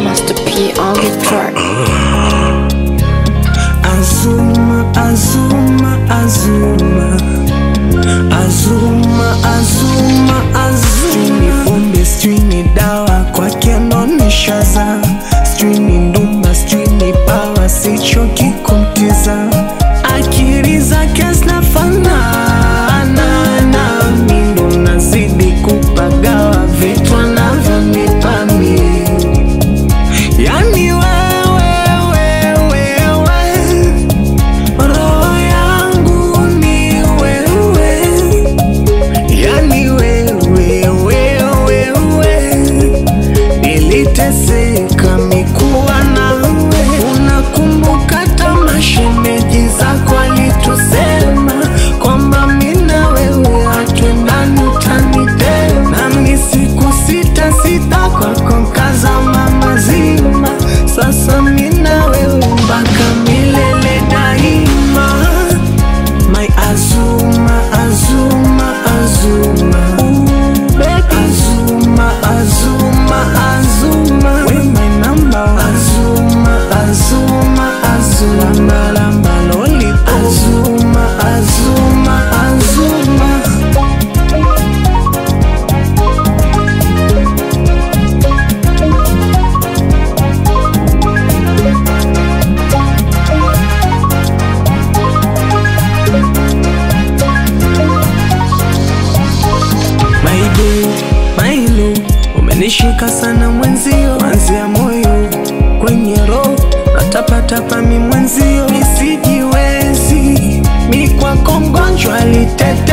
Master P on the track. Azuma, Azuma, Azuma, Azuma, Azuma, Azuma. Pombe strini dawa kwake anaonishaza, strini ndumba, strini pawa, sichoki kumtiza. Akili zake zinafanana na mindo, nazidi kupagawa vitu anavyonipa mie. Yani roho yangu ni wewe, yani niliteseka mikuwa nawe. Unakumbuka tamasha meji zako alitusema kwamba mimi na wewe hatuendani, utanitema. Nami siku sita kwako nkazama mazima. Sasa mimi na wewe mpaka milele daima. My Azuma, Azuma, Azuma, baby. Azuma, Azuma, Azuma, with my number. Azuma, Azuma, Azuma, lamba lamba lollipop. Azuma, Azuma, Azuma. Mailu, umenishika sana mwenzio, anzia moyo kwenye roho, natapatapa mi mwenzio, nisijiwezi mi kwako mgonjwa litete.